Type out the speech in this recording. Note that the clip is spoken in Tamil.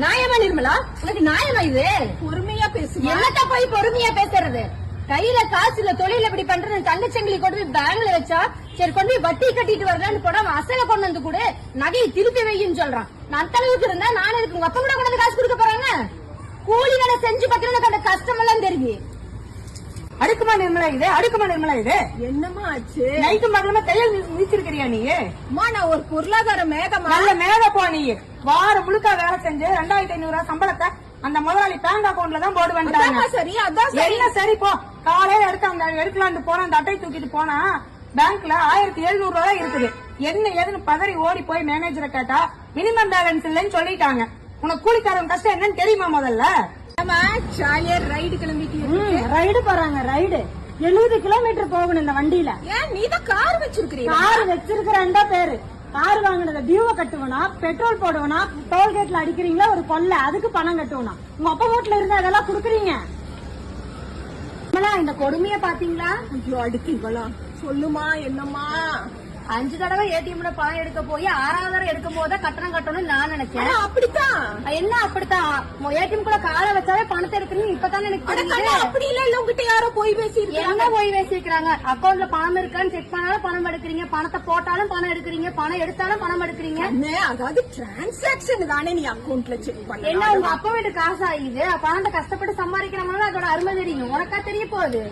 நியாயமா நிர்மலா? உனக்கு நியாயமா இது? பொறுமையா பேசுமா? என்னத்த போய் பொறுமையா பேசுறது? கையில காசு இல்ல, தொழில இப்படி பண்றது. தங்கச்சங்கிலி கொண்டு போய் பேங்க்ல வச்சா சரி, கொண்டு போய் வட்டி கட்டிட்டு வரலான்னு போடாம அசல கொண்டு வந்து கூட நகையை திருப்பி வைன்னு சொல்றான். நான் அந்த அளவுக்கு இருந்தா நானே இருக்கு. உங்க அப்பா கூட கொண்டு வந்து காசு கொடுக்க போறாங்க. கூலி வேலை செஞ்சு பாத்தீங்கன்னா அந்த கஷ்டம் எல்லாம் தெரியும். அடுக்குமா நிர்மலா இது? அடுக்குமா நிர்மலா இது? என்னமா ஆச்சு? நைட்டு மகளமா தையல் மிதிச்சிருக்கிறியா நீ? அம்மா, நான் ஒரு பொருளாதார மேகமா. நல்ல மேக போ நீ. வாரம் முழுக்க வேலை செஞ்சு 2500 சம்பளத்தை அந்த முதலாளி பேங்க் அக்கௌண்ட்ல தான் போடு வேண்டாங்க. சரி, அதான் என்ன சரி போ. காலையில எடுத்து அந்த எடுக்கலான்னு போன அந்த அட்டை தூக்கிட்டு போனா பேங்க்ல 1700 ரூபாய் இருக்குது. என்ன ஏதுன்னு பதறி ஓடி போய் மேனேஜரை கேட்டா மினிமம் பேலன்ஸ் இல்லைன்னு சொல்லிட்டாங்க. உனக்கு கூலிக்காரன் கஷ்டம் என்னன்னு தெரியுமா முதல்ல? ஜாலியா ரைடு கிளம்பிட்டு ரைடு போறாங்க. ரைடு 70 கிலோமீட்டர் போகணும் இந்த வண்டியில. ஏன் நீ தான் கார் வச்சிருக்கிறீங்க? கார் வச்சிருக்கிறா பேரு. கார் வாங்கினத டியூவை கட்டுவனா, பெட்ரோல் போடுவனா, டோல்கேட்ல அடிக்கிறீங்களா ஒரு கொள்ளை, அதுக்கு பணம் கட்டுவனா. உங்க அப்பா வீட்டுல இருந்து அதெல்லாம் குடுக்குறீங்க. இந்த கொடுமைய பாத்தீங்களா? ஐயோ, அடுக்கீங்களா? சொல்லுமா என்னம்மா? 5 தடவை ஏடிஎம்ல பணம் எடுக்க போய் 6வது தடவை எடுக்கும் போது கட்டணம் கட்டணும்னு நான் நினைச்சேன். அப்படித்தான். என்ன அப்படித்தான்? ஏடிஎம் கூட கால வச்சாவே பணத்தை எடுக்கணும். இப்பதான் எனக்கு தெரியுது. அப்படி இல்ல, உங்ககிட்ட யாரோ போய் பேசி என்ன போய் பேசிக்கிறாங்க? அக்கௌண்ட்ல பணம் இருக்கான்னு செக் பண்ணாலும் பணம் எடுக்கிறீங்க, பணத்தை போட்டாலும் பணம் எடுக்கிறீங்க, பணம் எடுத்தாலும் பணம் எடுக்கிறீங்க. அதாவது டிரான்சாக்சன் தானே நீ அக்கௌண்ட்ல செக் பண்ண. என்ன உங்க அப்பா வீட்டு காசு ஆகுது? பணத்தை கஷ்டப்பட்டு சம்பாதிக்கிறவங்க அதோட அருமை தெரியும். உனக்கா தெரிய போகுது?